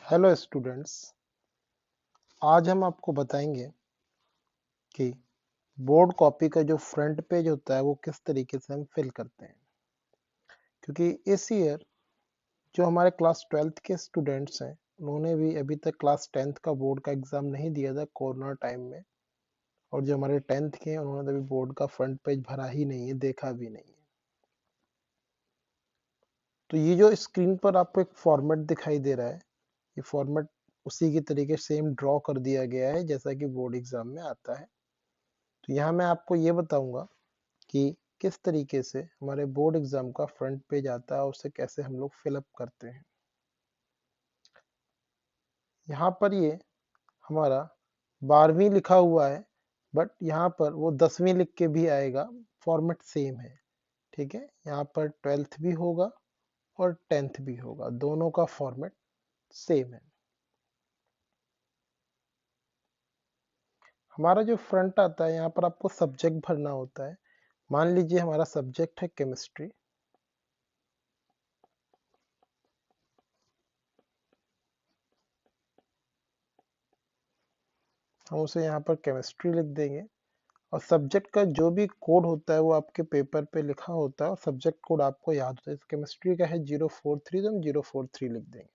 Hello students. आज हम आपको बताएंगे कि बोर्ड कॉपी का जो फ्रंट पेज होता है वो किस तरीके से हम फिल करते हैं। क्योंकि इस ईयर जो हमारे क्लास 12th के स्टूडेंट्स हैं उन्होंने भी अभी तक क्लास 10th का बोर्ड का एग्जाम नहीं दिया था कोरोना टाइम में, और जो हमारे 10th के हैं उन्होंने अभी बोर्ड का फ्रंट पेज भरा ही नहीं है, देखा भी नहीं है। तो ये जो स्क्रीन पर आपको एक फॉर्मेट दिखाई दे रहा है, ये फॉर्मेट उसी की तरीके सेम ड्रॉ कर दिया गया है जैसा कि बोर्ड एग्जाम में आता है। तो यहाँ मैं आपको ये बताऊंगा कि किस तरीके से हमारे बोर्ड एग्जाम का फ्रंट पेज आता है और उसे कैसे हम लोग फिलअप करते हैं। यहाँ पर ये हमारा 12वीं लिखा हुआ है, बट यहाँ पर वो 10वीं लिख के भी आएगा, फॉर्मेट सेम है। ठीक है, यहाँ पर 12th भी होगा और 10th भी होगा, दोनों का फॉर्मेट सेम है। हमारा जो फ्रंट आता है यहाँ पर आपको सब्जेक्ट भरना होता है। मान लीजिए हमारा सब्जेक्ट है केमिस्ट्री। हम उसे यहाँ पर केमिस्ट्री लिख देंगे, और सब्जेक्ट का जो भी कोड होता है वो आपके पेपर पे लिखा होता है और सब्जेक्ट कोड आपको याद होता है। केमिस्ट्री का है 043, तो हम 043 लिख देंगे।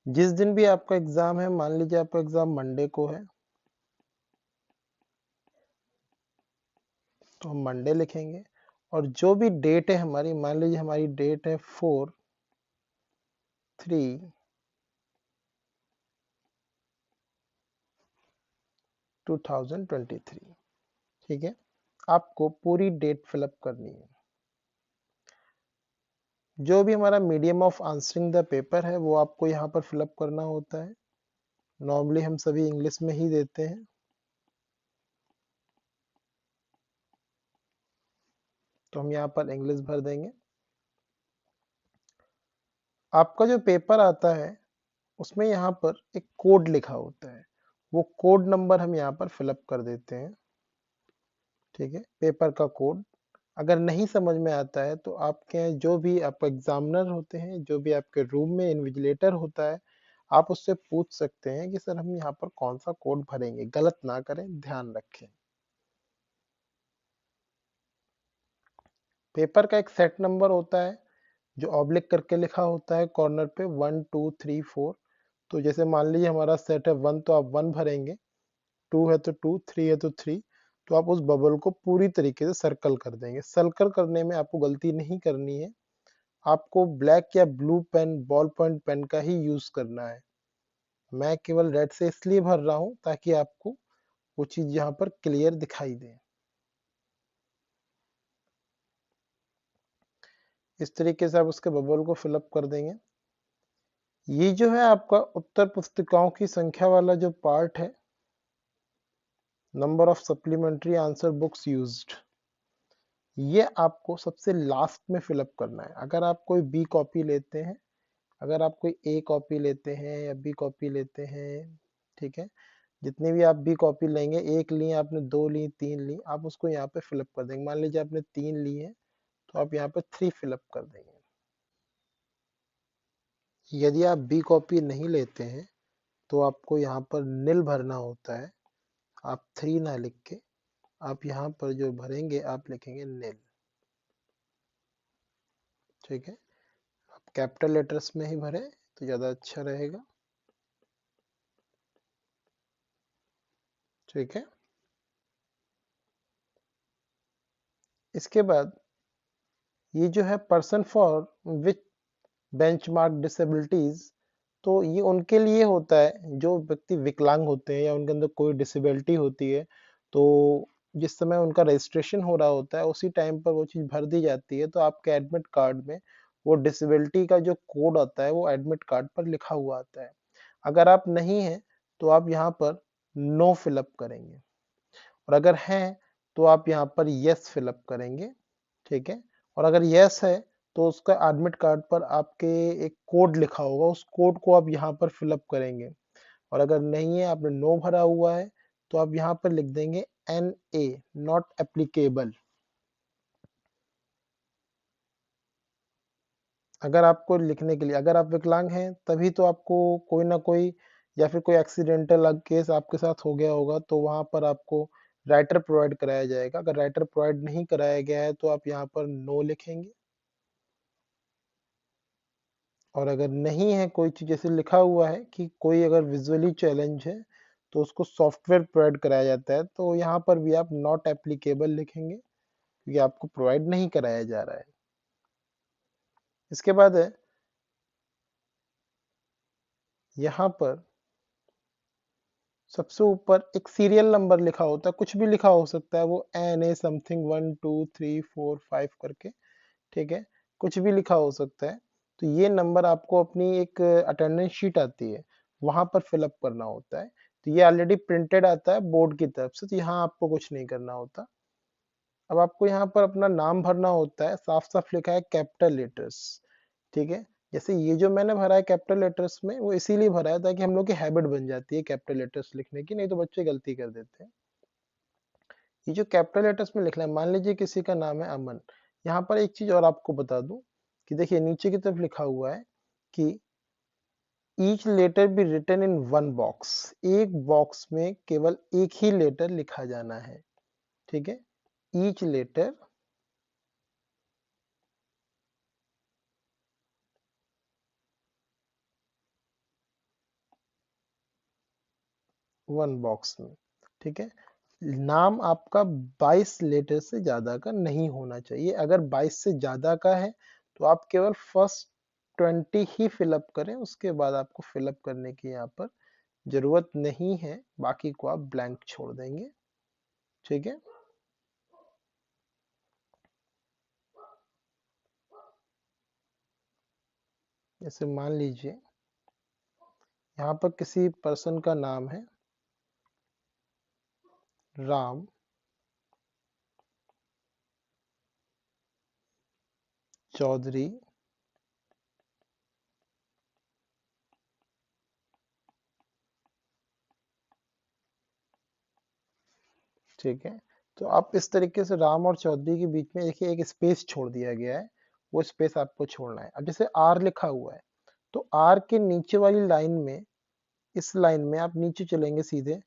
जिस दिन भी आपका एग्जाम है, मान लीजिए आपका एग्जाम मंडे को है, तो हम मंडे लिखेंगे। और जो भी डेट है हमारी, मान लीजिए हमारी डेट है 4/3/2023। ठीक है, आपको पूरी डेट फिलअप करनी है। जो भी हमारा medium of answering the paper है वो आपको यहाँ पर फिलअप करना होता है। नॉर्मली हम सभी इंग्लिश में ही देते हैं, तो हम यहाँ पर इंग्लिश भर देंगे। आपका जो पेपर आता है उसमें यहाँ पर एक कोड लिखा होता है, वो कोड नंबर हम यहाँ पर फिलअप कर देते हैं। ठीक है, पेपर का कोड। अगर नहीं समझ में आता है तो आपके यहाँ जो भी आपका एग्जामिनर होते हैं, जो भी आपके रूम में इन्विजिलेटर होता है, आप उससे पूछ सकते हैं कि सर हम यहाँ पर कौन सा कोड भरेंगे। गलत ना करें, ध्यान रखें। पेपर का एक सेट नंबर होता है जो ऑब्लिक करके लिखा होता है कॉर्नर पे, 1 2 3 4। तो जैसे मान लीजिए हमारा सेट है 1, तो आप 1 भरेंगे, 2 है तो 2, 3 है तो 3। तो आप उस बबल को पूरी तरीके से सर्कल कर देंगे। सर्कल करने में आपको गलती नहीं करनी है, आपको ब्लैक या blue pen, ball point pen का ही यूज करना है। मैं केवल रेड से इसलिए भर रहा हूं ताकि आपको वो चीज यहाँ पर क्लियर दिखाई दे। इस तरीके से आप उसके बबल को फिलअप कर देंगे। ये जो है आपका उत्तर पुस्तिकाओं की संख्या वाला जो पार्ट है, number of supplementary answer books used, ये आपको सबसे लास्ट में फिलअप करना है। अगर आप कोई बी कॉपी लेते हैं, अगर आप कोई ए कॉपी लेते हैं या बी कॉपी लेते हैं, ठीक है, जितनी भी आप बी कॉपी लेंगे, एक ली आपने, दो ली, तीन ली, आप उसको यहाँ पे फिलअप कर देंगे। मान लीजिए आपने 3 ली है, तो आप यहाँ पे 3 फिलअप कर देंगे। यदि आप बी कॉपी नहीं लेते हैं तो आपको यहाँ पर नील भरना होता है। आप 3 ना लिख के आप यहाँ पर जो भरेंगे आप लिखेंगे नील। ठीक है, आप कैपिटल लेटर्स में ही भरें तो ज़्यादा अच्छा रहेगा। ठीक है, इसके बाद ये जो है person for which benchmark disabilities, तो ये उनके लिए होता है जो व्यक्ति विकलांग होते हैं या उनके अंदर कोई डिसेबिलिटी होती है। तो जिस समय उनका रजिस्ट्रेशन हो रहा होता है उसी टाइम पर वो चीज़ भर दी जाती है, तो आपके एडमिट कार्ड में वो डिसेबिलिटी का जो कोड आता है वो एडमिट कार्ड पर लिखा हुआ आता है। अगर आप नहीं हैं तो आप यहाँ पर नो फिलअप करेंगे, और अगर हैं तो आप यहाँ पर यस फिलअप करेंगे। ठीक है, और अगर यस है तो उसका एडमिट कार्ड पर आपके एक कोड लिखा होगा, उस कोड को आप यहाँ पर फिलअप करेंगे। और अगर नहीं है, आपने नो भरा हुआ है, तो आप यहाँ पर लिख देंगे NA, नॉट एप्लीकेबल। अगर आपको लिखने के लिए, अगर आप विकलांग हैं तभी तो आपको कोई ना कोई या फिर कोई एक्सीडेंटल केस आपके साथ हो गया होगा, तो वहां पर आपको राइटर प्रोवाइड कराया जाएगा। अगर राइटर प्रोवाइड नहीं कराया गया है तो आप यहाँ पर नो लिखेंगे। और अगर नहीं है कोई चीज, जैसे लिखा हुआ है कि कोई अगर विजुअली चैलेंज है तो उसको सॉफ्टवेयर प्रोवाइड कराया जाता है, तो यहाँ पर भी आप नॉट एप्लीकेबल लिखेंगे क्योंकि आपको प्रोवाइड नहीं कराया जा रहा है। इसके बाद है यहाँ पर सबसे ऊपर एक सीरियल नंबर लिखा होता है, कुछ भी लिखा हो सकता है, वो एन ए समथिंग 1 2 3 4 5 करके, ठीक है, कुछ भी लिखा हो सकता है। तो ये नंबर आपको अपनी एक अटेंडेंस शीट आती है, वहां पर फिलअप करना होता है। तो ये ऑलरेडी प्रिंटेड आता है बोर्ड की तरफ से, तो यहाँ आपको कुछ नहीं करना होता। अब आपको यहाँ पर अपना नाम भरना होता है, साफ साफ लिखा है कैपिटल लेटर्स, ठीक है। जैसे ये जो मैंने भरा है कैपिटल लेटर्स में, वो इसीलिए भरा है ताकि हम लोग की हैबिट बन जाती है कैपिटल लेटर्स लिखने की, नहीं तो बच्चे गलती कर देते हैं। ये जो कैपिटल लेटर्स में लिखना है, मान लीजिए किसी का नाम है अमन। यहाँ पर एक चीज और आपको बता दूं कि देखिए नीचे की तरफ लिखा हुआ है कि each letter be written in one box, एक बॉक्स में केवल एक ही लेटर लिखा जाना है, ठीक है। ईच लेटर वन बॉक्स में, ठीक है। नाम आपका 22 लेटर से ज्यादा का नहीं होना चाहिए। अगर 22 से ज्यादा का है तो आप केवल फर्स्ट 20 ही फिलअप करें, उसके बाद आपको फिलअप करने की यहाँ पर जरूरत नहीं है, बाकी को आप ब्लैंक छोड़ देंगे, ठीक है। जैसे मान लीजिए यहाँ पर किसी पर्सन का नाम है राम चौधरी, ठीक है। तो आप इस तरीके से राम और चौधरी के बीच में देखिए एक स्पेस छोड़ दिया गया है, वो स्पेस आपको छोड़ना है। अब जैसे आर लिखा हुआ है, तो आर के नीचे वाली लाइन में, इस लाइन में आप नीचे चलेंगे सीधे,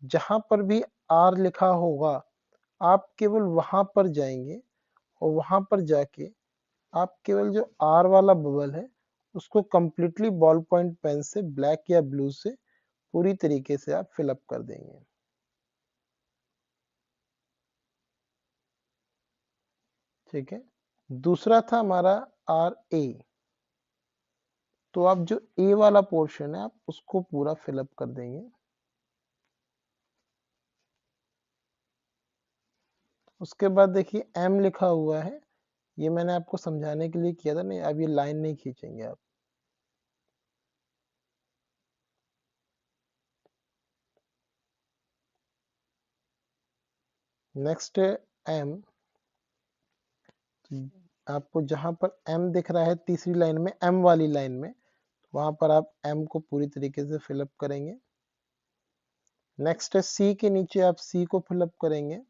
जहां पर भी आर लिखा होगा आप केवल वहां पर जाएंगे, और वहां पर जाके आप केवल जो आर वाला बबल है उसको कंप्लीटली बॉल पॉइंट पेन से ब्लैक या ब्लू से पूरी तरीके से आप फिलअप कर देंगे, ठीक है। दूसरा था हमारा आर ए, तो आप जो ए वाला पोर्शन है आप उसको पूरा फिलअप कर देंगे। उसके बाद देखिए एम लिखा हुआ है, ये मैंने आपको समझाने के लिए किया था, नहीं अब ये लाइन नहीं खींचेंगे आप। नेक्स्ट है एम, आपको जहां पर एम दिख रहा है तीसरी लाइन में, एम वाली लाइन में, वहां पर आप एम को पूरी तरीके से फिलअप करेंगे। नेक्स्ट है सी, के नीचे आप सी को फिलअप करेंगे।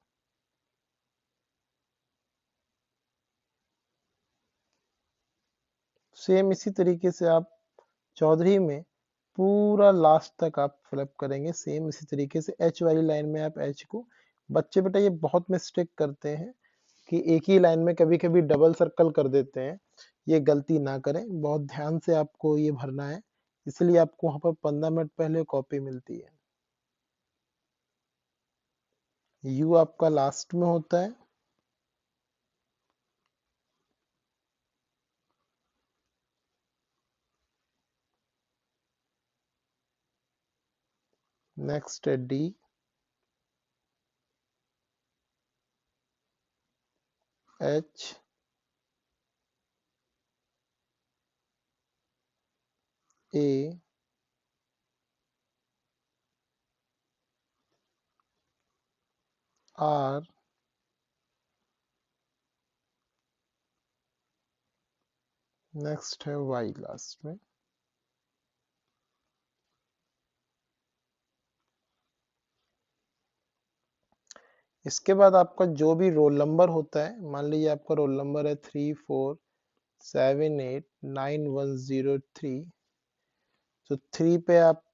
सेम इसी तरीके से आप चौधरी में पूरा लास्ट तक आप फिलअप करेंगे, सेम इसी तरीके से एच वाली लाइन में आप एच को, बच्चे बेटा ये बहुत मिस्टेक करते हैं कि एक ही लाइन में कभी कभी डबल सर्कल कर देते हैं, ये गलती ना करें, बहुत ध्यान से आपको ये भरना है, इसलिए आपको वहां पर 15 मिनट पहले कॉपी मिलती है। यू आपका लास्ट में होता है। नेक्स्ट है D, H, A, R, next है वाई लास्ट में। इसके बाद आपका जो भी रोल नंबर होता है, मान लीजिए आपका रोल नंबर है 3 4 789103। तो 3 पे आप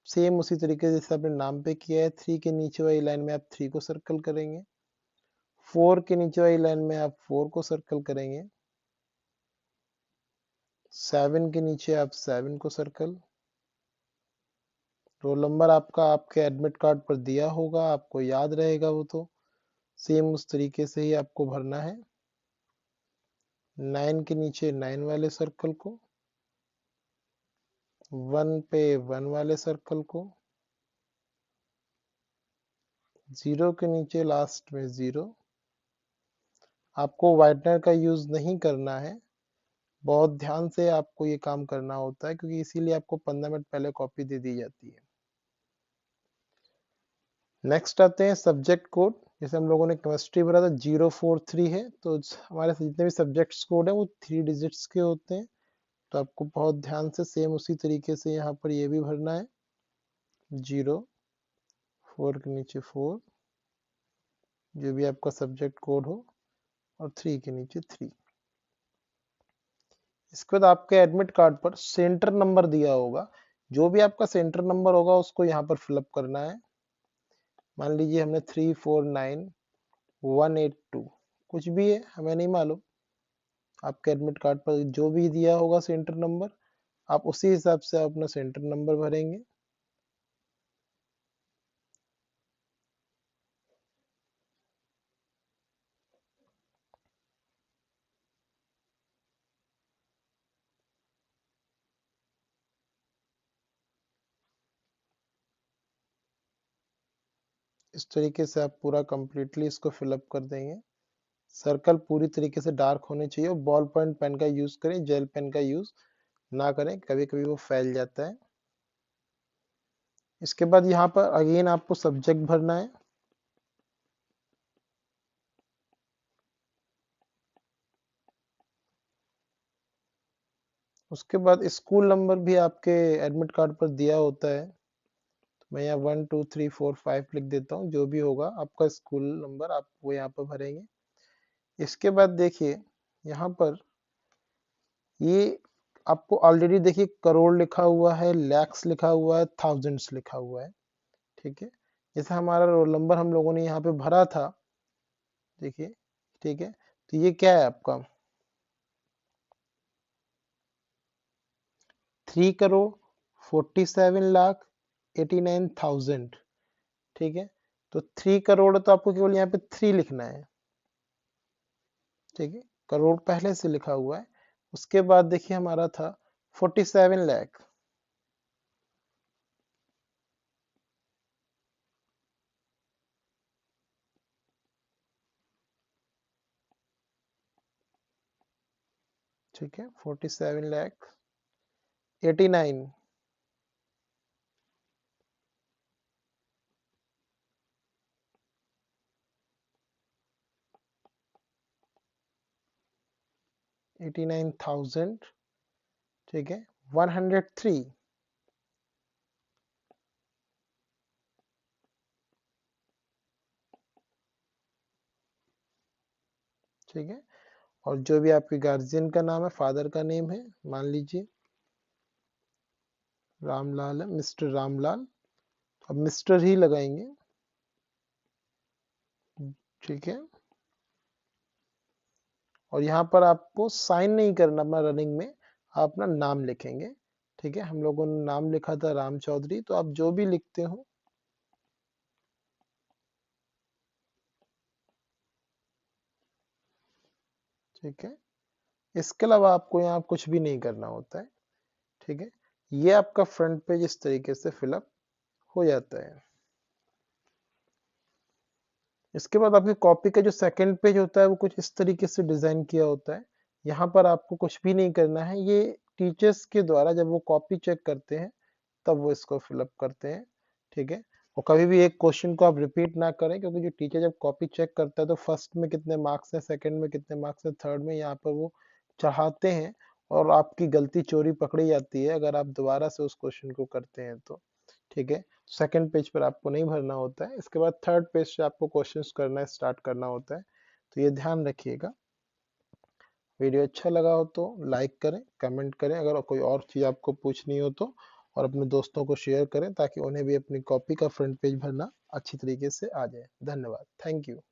सेम उसी तरीके से जैसे आपने नाम पे किया है, 3 के नीचे वाली लाइन में आप 3 को सर्कल करेंगे, 4 के नीचे वाली लाइन में आप 4 को सर्कल करेंगे, 7 के नीचे आप 7 को सर्कल। रोल नंबर आपका आपके एडमिट कार्ड पर दिया होगा, आपको याद रहेगा वो तो सेम उस तरीके से ही आपको भरना है। 9 के नीचे 9 वाले सर्कल को, 1 पे 1 वाले सर्कल को, 0 के नीचे लास्ट में 0। आपको व्हाइटनर का यूज नहीं करना है, बहुत ध्यान से आपको ये काम करना होता है, क्योंकि इसीलिए आपको 15 मिनट पहले कॉपी दे दी जाती है। नेक्स्ट आते हैं सब्जेक्ट कोड। जैसे हम लोगों ने केमिस्ट्री भरा था 043 है, तो हमारे जितने भी सब्जेक्ट्स कोड है वो 3 डिजिट्स के होते हैं। तो आपको बहुत ध्यान से सेम उसी तरीके से यहाँ पर ये भी भरना है, 0, 4 के नीचे 4, जो भी आपका सब्जेक्ट कोड हो, और 3 के नीचे 3। इसके बाद आपके एडमिट कार्ड पर सेंटर नंबर दिया होगा, जो भी आपका सेंटर नंबर होगा उसको यहाँ पर फिलअप करना है। मान लीजिए हमने 349182, कुछ भी है हमें नहीं मालूम, आपके एडमिट कार्ड पर जो भी दिया होगा सेंटर नंबर, आप उसी हिसाब से अपना सेंटर नंबर भरेंगे। इस तरीके से आप पूरा कंप्लीटली इसको फिलअप कर देंगे। सर्कल पूरी तरीके से डार्क होने चाहिए, और बॉल पॉइंट पेन का यूज करें, जेल पेन का यूज ना करें, कभी कभी वो फैल जाता है। इसके बाद यहाँ पर अगेन आपको सब्जेक्ट भरना है। उसके बाद स्कूल नंबर भी आपके एडमिट कार्ड पर दिया होता है, तो मैं यहाँ 1 2 3 4 5 लिख देता हूँ, जो भी होगा आपका स्कूल नंबर आप वो यहाँ पर भरेंगे। इसके बाद देखिए यहाँ पर ये आपको ऑलरेडी देखिए करोड़ लिखा हुआ है, लैक्स लिखा हुआ है, थाउजेंड्स लिखा हुआ है, ठीक है। जैसे हमारा रोल नंबर हम लोगों ने यहाँ पे भरा था, देखिए, ठीक है। तो ये क्या है आपका 3,47,89,000, ठीक है। तो 3 करोड़ तो आपको केवल यहाँ पे 3 लिखना है, ठीक है, करोड़ पहले से लिखा हुआ है। उसके बाद देखिए हमारा था 47 लाख, ठीक है, 47 लाख 89, $89,000, ठीक है, 103, ठीक है। और जो भी आपके गार्जियन का नाम है, फादर का नेम है, मान लीजिए रामलाल है, मिस्टर रामलाल, अब मिस्टर ही लगाएंगे, ठीक है। और यहाँ पर आपको साइन नहीं करना अपना रनिंग में, आप अपना नाम लिखेंगे, ठीक है। हम लोगों ने नाम लिखा था राम चौधरी, तो आप जो भी लिखते हो, ठीक है। इसके अलावा आपको यहाँ कुछ भी नहीं करना होता है, ठीक है। ये आपका फ्रंट पेज इस तरीके से फिलअप हो जाता है। इसके बाद आपकी कॉपी का जो सेकंड पेज होता है वो कुछ इस तरीके से डिजाइन किया होता है। यहाँ पर आपको कुछ भी नहीं करना है, ये टीचर्स के द्वारा जब वो कॉपी चेक करते हैं तब वो इसको फिलअप करते हैं, ठीक है। और कभी भी एक क्वेश्चन को आप रिपीट ना करें, क्योंकि जो टीचर जब कॉपी चेक करता है तो फर्स्ट में कितने मार्क्स हैं, सेकंड में कितने मार्क्स हैं, थर्ड में, यहाँ पर वो चढ़ाते हैं, और आपकी गलती चोरी पकड़ी जाती है अगर आप दोबारा से उस क्वेश्चन को करते हैं तो, ठीक है। सेकंड पेज पर आपको नहीं भरना होता है। इसके बाद थर्ड पेज से आपको क्वेश्चंस करना स्टार्ट करना होता है, तो ये ध्यान रखिएगा। वीडियो अच्छा लगा हो तो लाइक करें, कमेंट करें, अगर कोई और चीज़ आपको पूछनी हो तो, और अपने दोस्तों को शेयर करें ताकि उन्हें भी अपनी कॉपी का फ्रंट पेज भरना अच्छी तरीके से आ जाए। धन्यवाद। Thank you.